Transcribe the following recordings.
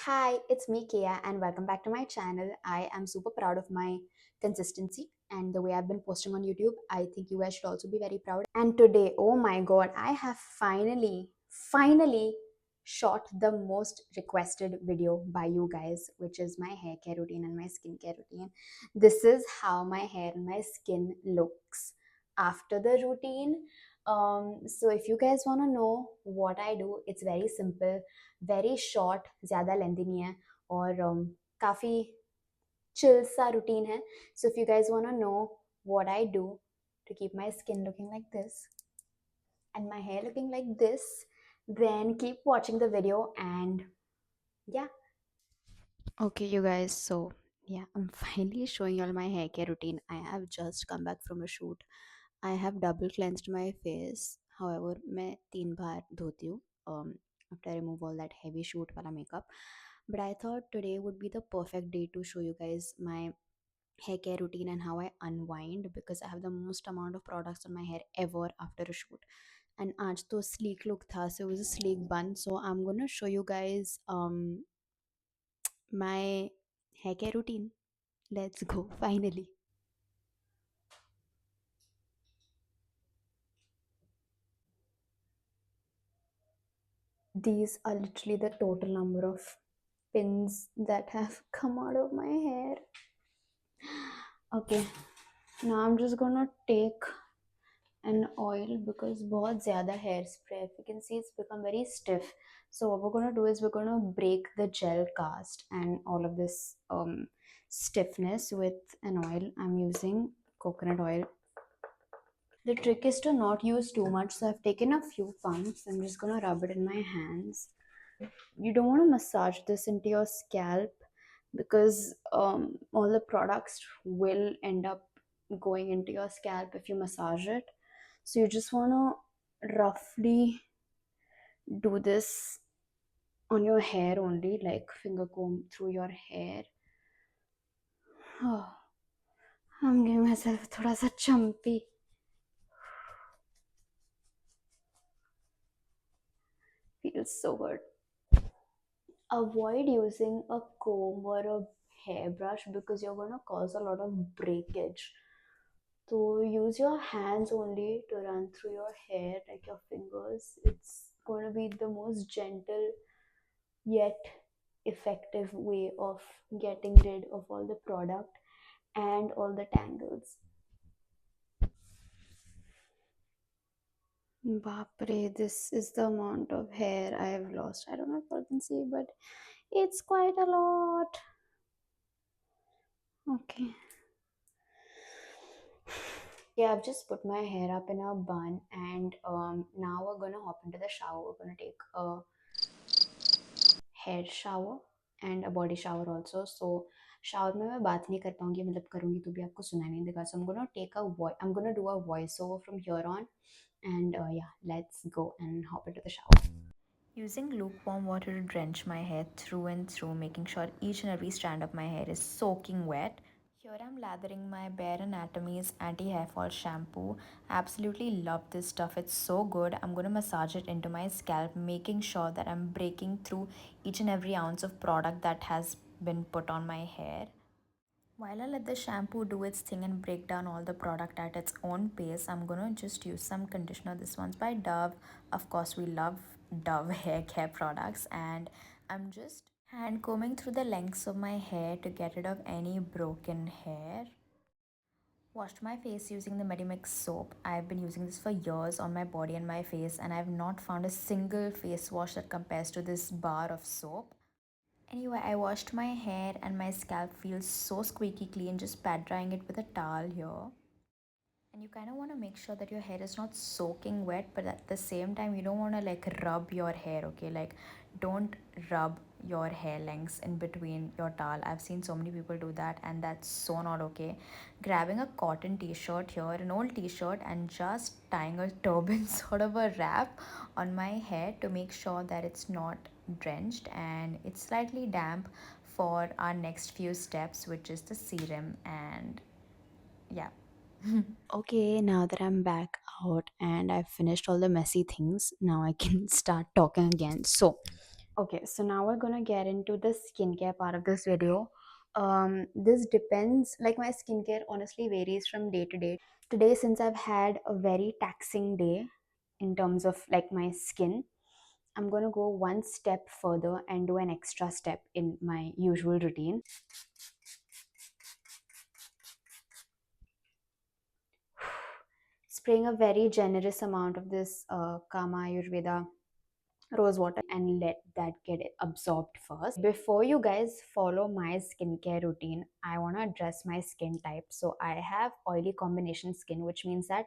Hi, it's me, Kia, and welcome back to my channel. I am super proud of my consistency and the way I've been posting on YouTube. I think you guys should also be very proud. And today, oh my god, I have finally shot the most requested video by you guys, which is my hair care routine and my skincare routine. This is how my hair and my skin looks after the routine. So if you guys want to know what I do, it's very simple, very short, ज़्यादा lengthy नहीं है और काफ़ी chill सा routine है. So if you guys want to know what I do to keep my skin looking like this and my hair looking like this, then keep watching the video and yeah. Okay, you guys, so yeah, I'm finally showing you all my hair care routine. I have just come back from a shoot. I have double cleansed my face. However, मैं 3 बार धोती हूँ after I remove all that heavy shoot वाला makeup. But I thought today would be the perfect day to show you guys my hair care routine and how I unwind, because I have the most amount of products on my hair ever after a shoot. And आज तो sleek look था, so it was a sleek bun. So I'm gonna show you guys my hair care routine. Let's go finally. These are literally the total number of pins that have come out of my hair. Okay, now I'm just gonna take an oil because बहुत ज़्यादा hairspray. If you can see, it's become very stiff. So what we're gonna do is we're gonna break the gel cast and all of this stiffness with an oil. I'm using coconut oil. The trick is to not use too much. So I've taken a few pumps. I'm just gonna rub it in my hands. You don't want to massage this into your scalp because all the products will end up going into your scalp if you massage it. So you just want to roughly do this on your hair only, like finger comb through your hair. Oh, I'm giving myself thoda sa chumpy. Feels so good. Avoid using a comb or a hairbrush because you're going to cause a lot of breakage. So use your hands only to run through your hair, like your fingers. It's going to be the most gentle yet effective way of getting rid of all the product and all the tangles. Bapre, this is the amount of hair I have lost. I don't know if you can see, but it's quite a lot. Okay. Yeah, I've just put my hair up in a bun, and now we're gonna hop into the shower. We're gonna take a hair shower and a body shower also. So shower में मैं बात नहीं कर पाऊंगी, मतलब करूंगी तो भी आपको सुनाई नहीं देगा. So I'm gonna do a voiceover from here on, and yeah, let's go and hop into the shower. Using lukewarm water to drench my hair through and through, making sure each and every strand of my hair is soaking wet. Here I'm lathering my Bare Anatomy's anti-hair fall shampoo. Absolutely love this stuff. It's so good. I'm going to massage it into my scalp, making sure that I'm breaking through each and every ounce of product that has been put on my hair. While I let the shampoo do its thing and break down all the product at its own pace, I'm gonna just use some conditioner. This one's by Dove. Of course, we love Dove hair care products, and I'm just hand combing through the lengths of my hair to get rid of any broken hair. Washed my face using the Medimix soap. I've been using this for years on my body and my face, and I've not found a single face wash that compares to this bar of soap. Anyway, I washed my hair and my scalp feels so squeaky clean, just pat drying it with a towel here. And you kind of want to make sure that your hair is not soaking wet, but at the same time you don't want to like rub your hair, okay? Like don't rub your hair lengths in between your towel. I've seen so many people do that, and that's so not okay. Grabbing a cotton t-shirt here, an old t-shirt, and just tying a turban sort of a wrap on my hair to make sure that it's not drenched and it's slightly damp for our next few steps, which is the serum. And yeah. Okay, now that I'm back out and I've finished all the messy things, now I can start talking again. So, Okay, so now we're gonna get into the skincare part of this video. This depends, like my skincare honestly varies from day to day. Today, since I've had a very taxing day in terms of like my skin, I'm gonna go one step further and do an extra step in my usual routine. Spraying a very generous amount of this Kama Ayurveda rose water and let that get absorbed first. Before you guys follow my skincare routine, I want to address my skin type. So I have oily combination skin, which means that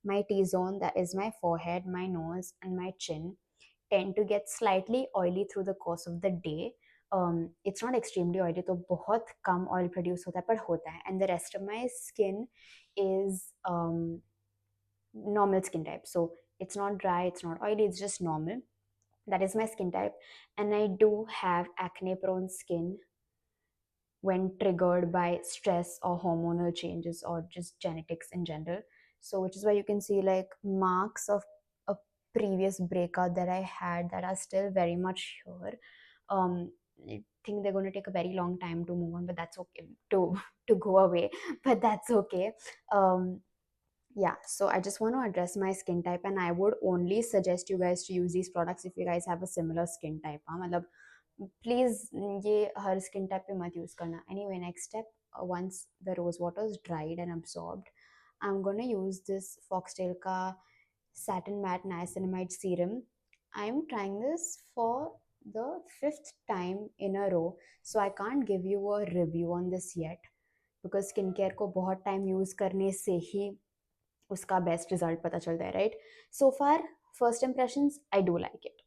my T-zone, that is my forehead, my nose, and my chin, tend to get slightly oily through the course of the day. It's not extremely oily, तो बहुत कम oil produce होता है, पर होता है. And the rest of my skin is normal skin type. So it's not dry, it's not oily, it's just normal. That is my skin type. And I do have acne prone skin when triggered by stress or hormonal changes or just genetics in general. So which is why you can see like marks of a previous breakout that I had that are still very much here. I think they're going to take a very long time to move on, but that's okay, to to go away, but that's okay. um yeah, so I just want to address my skin type, and I would only suggest you guys to use these products if you guys have a similar skin type. हाँ मतलब please ये हर skin type पे मत use करना. Anyway, next step, once the rose water is dried and absorbed, I'm gonna use this Foxtail ka satin matte niacinamide serum. I'm trying this for the fifth time in a row, so I can't give you a review on this yet because skincare को बहुत time use करने से ही उसका best result पता चलता है, right? So far first impressions, I do like it.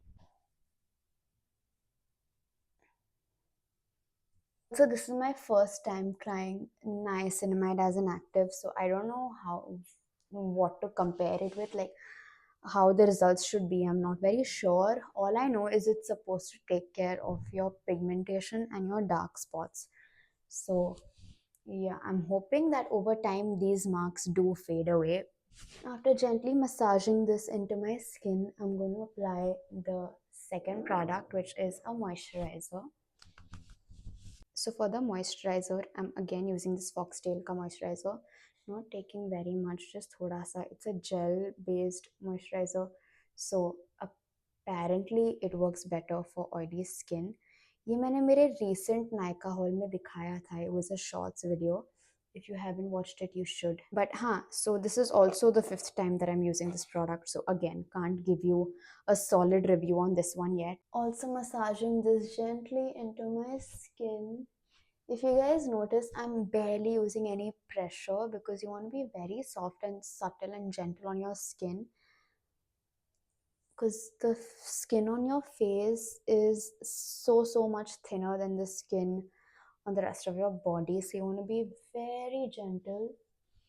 So this is my first time trying niacinamide as an active, so I don't know how, what to compare it with, like how the results should be. I'm not very sure. All I know is it's supposed to take care of your pigmentation and your dark spots. So yeah, I'm hoping that over time these marks do fade away. After gently massaging this into my skin, I'm going to apply the second product, which is a moisturizer. So for the moisturizer, I'm again using this Foxtail ka moisturizer. Not taking very much, just thoda sa. It's a gel based moisturizer. So apparently it works better for oily skin. ये मैंने मेरे recent Nykaa haul में दिखाया था. It was a shorts video. If you haven't watched it, you should. But so this is also the fifth time that I'm using this product. So again, can't give you a solid review on this one yet. Also massaging this gently into my skin. If you guys notice, I'm barely using any pressure because you want to be very soft and subtle and gentle on your skin, because the skin on your face is so much thinner than the skin on the rest of your body. So you want to be very gentle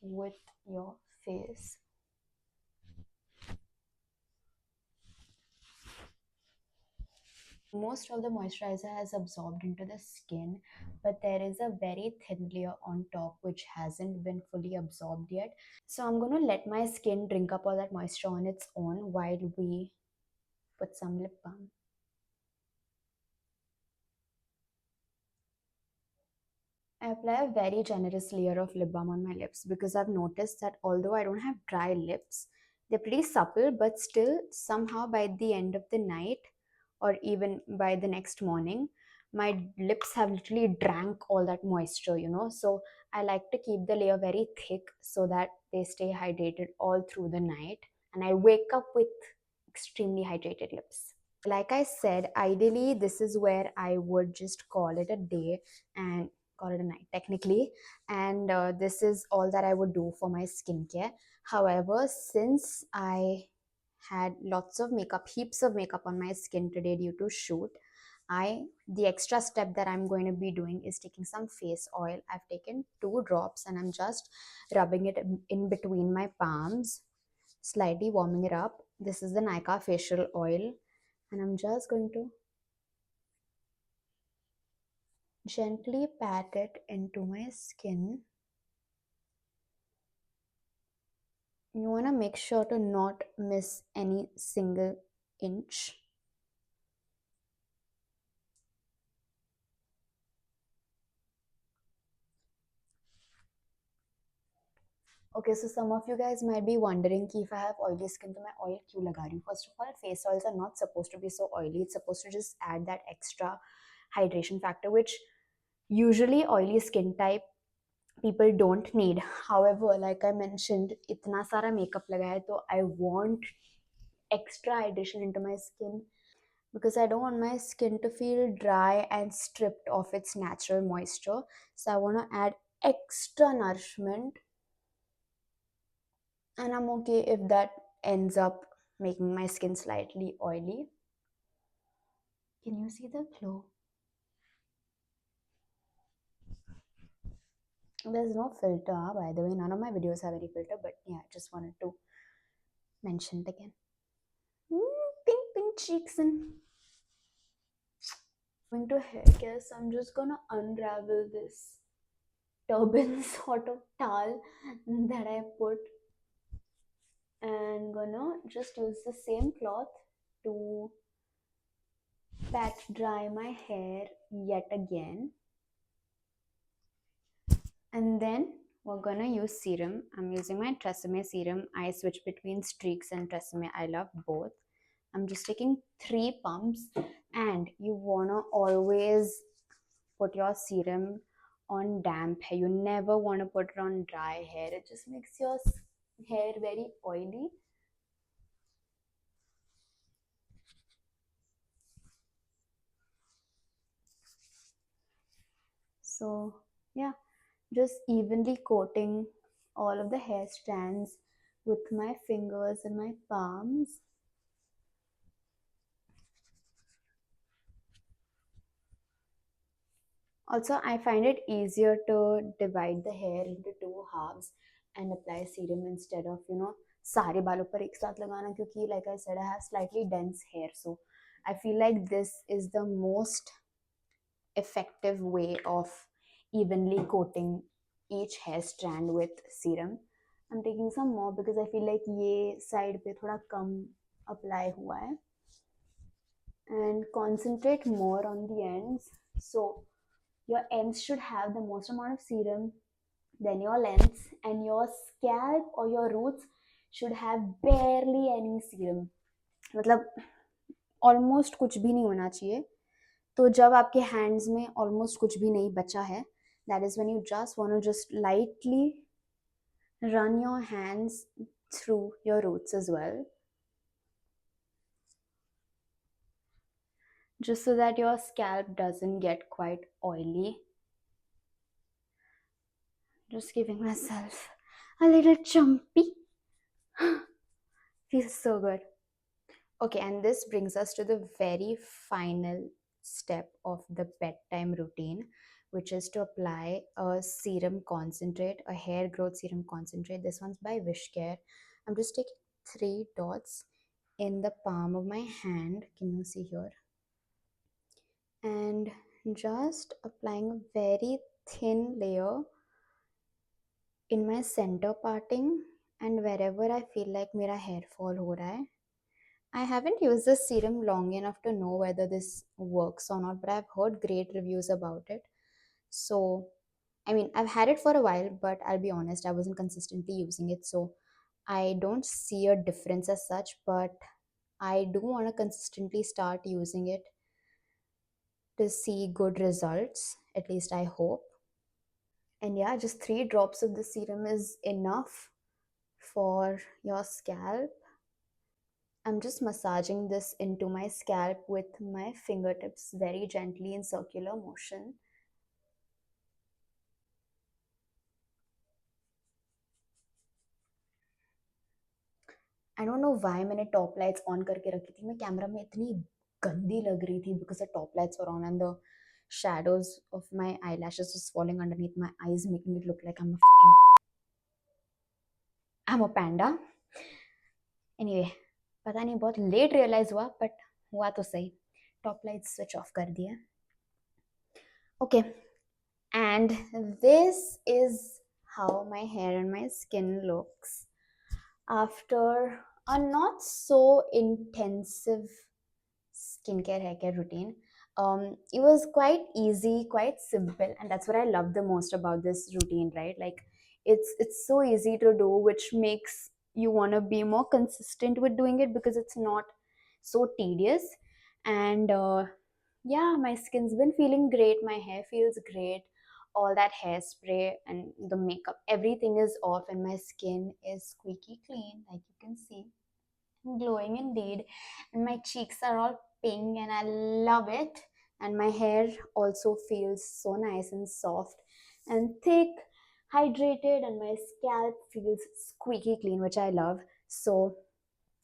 with your face. Most of the moisturizer has absorbed into the skin, but there is a very thin layer on top which hasn't been fully absorbed yet. So I'm going to let my skin drink up all that moisture on its own while we put some lip balm. I apply a very generous layer of lip balm on my lips because I've noticed that although I don't have dry lips, they're pretty supple, but still, somehow by the end of the night or even by the next morning, my lips have literally drank all that moisture. So I like to keep the layer very thick so that they stay hydrated all through the night, and I wake up with extremely hydrated lips. Like I said, ideally, this is where I would just call it a day and call it a night, technically. And this is all that I would do for my skincare. However, since I had lots of makeup, heaps of makeup on my skin today due to shoot, the extra step that I'm going to be doing is taking some face oil. I've taken 2 drops and I'm just rubbing it in between my palms, slightly warming it up. This is the Nykaa facial oil, and I'm just going to gently pat it into my skin. You want to make sure to not miss any single inch. Okay, so some of you guys might be wondering कि if I have oily skin तो मैं oil क्यों लगा रही हूँ. First of all, face oils are not supposed to be so oily. It's supposed to just add that extra hydration factor, which usually oily skin type people don't need. However, like I mentioned, इतना सारा makeup लगा है तो I want extra hydration into my skin because I don't want my skin to feel dry and stripped of its natural moisture. So I want to add extra nourishment, and I'm okay if that ends up making my skin slightly oily. Can you see the glow? There's no filter, by the way. None of my videos have any filter, but yeah, I just wanted to mention it again. Pink, pink cheeks and going to hair care, so I'm just gonna unravel this turban sort of towel that I put and gonna just use the same cloth to pat dry my hair yet again. And then we're gonna use serum. I'm using my Tresemme serum. I switch between Streaks and Tresemme. I love both. I'm just taking 3 pumps, and you wanna always put your serum on damp hair. You never wanna put it on dry hair. It just makes your hair very oily. So yeah, just evenly coating all of the hair strands with my fingers and my palms. Also, I find it easier to divide the hair into two halves and apply serum instead of, सारे बालों पर एक साथ लगाना, क्योंकि like I said, I have slightly dense hair, so I feel like this is the most effective way of evenly coating each hair strand with serum. I'm taking some more because I feel like ये side पे थोड़ा कम apply हुआ है, and concentrate more on the ends. So your ends should have the most amount of serum, then your lengths, and your scalp or your roots should have barely any serum. मतलब almost कुछ भी नहीं होना चाहिए. तो जब आपके hands में ऑलमोस्ट कुछ भी नहीं बचा है, that is when you just want to just lightly run your hands through your roots as well, just so that your scalp doesn't get quite oily. Just giving myself a little chumpy. Feels so good. Okay, and this brings us to the very final step of the bedtime routine, which is to apply a serum concentrate, a hair growth serum concentrate. This one's by Wishcare. I'm just taking 3 dots in the palm of my hand. Can you see here? And just applying a very thin layer in my center parting and wherever I feel like मेरा hair fall हो रहा है. I haven't used this serum long enough to know whether this works or not, but I've heard great reviews about it. So, I mean, I've had it for a while, but I'll be honest, I wasn't consistently using it. So, I don't see a difference as such, but I do want to consistently start using it to see good results. At least I hope. And yeah, just 3 drops of the serum is enough for your scalp. I'm just massaging this into my scalp with my fingertips very gently in circular motion. I don't know why मैंने top lights on करके रखी थी. मैं camera में इतनी गंदी लग रही थी because the top lights were on and the shadows of my eyelashes was falling underneath my eyes, making it look like I'm a panda. Anyway, पता नहीं बहुत लेट रियलाइज हुआ, बट हुआ तो सही. टॉप लाइट्स स्विच ऑफ कर दिया. Okay, and this is how my hair and my skin looks after a not so intensive skincare hair care routine. It was quite easy, quite simple, and that's what I love the most about this routine, right? Like, It's so easy to do, which makes you want to be more consistent with doing it because it's not so tedious. And yeah, my skin's been feeling great, my hair feels great, all that hairspray and the makeup, everything is off, and my skin is squeaky clean, like you can see, glowing indeed, and my cheeks are all pink and I love it. And my hair also feels so nice and soft and thick, hydrated, and my scalp feels squeaky clean, which I love. So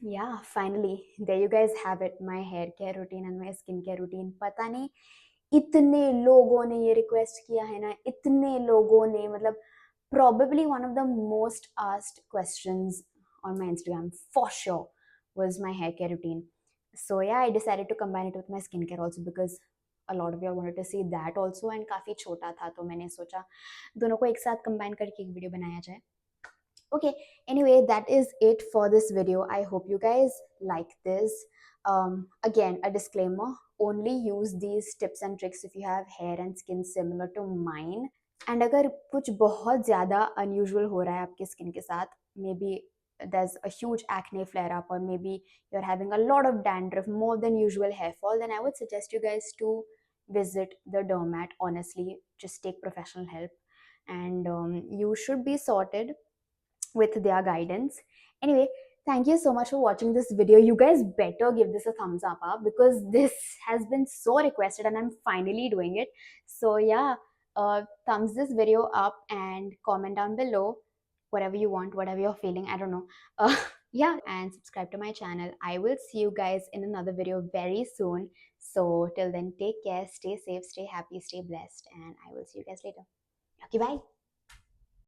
yeah, finally, there you guys have it, my hair care routine and my skin care routine. पता नहीं इतने लोगों ने ये request किया है ना, इतने लोगों ने, मतलब probably one of the most asked questions on my Instagram for sure was my hair care routine. So yeah, I decided to combine it with my skincare also because a lot of you wanted to see that also, and काफी छोटा था तो मैंने सोचा दोनों को एक साथ combine करके एक वीडियो बनाया जाए. Okay, anyway, that is it for this video. I hope you guys like this. Again, a disclaimer, only use these tips and tricks if you have hair and skin similar to mine. And अगर कुछ बहुत ज़्यादा unusual हो रहा है आपके skin के साथ, maybe there's a huge acne flare up, or maybe you're having a lot of dandruff, more than usual hair fall, then I would suggest you guys to visit the dermat. Honestly, just take professional help, and you should be sorted with their guidance. Anyway, thank you so much for watching this video. You guys better give this a thumbs up because this has been so requested and I'm finally doing it. So yeah, thumbs this video up and comment down below whatever you want, whatever you're feeling, I don't know. Yeah, and subscribe to my channel. I will see you guys in another video very soon. So till then, take care, stay safe, stay happy, stay blessed, and I will see you guys later. Okay, bye.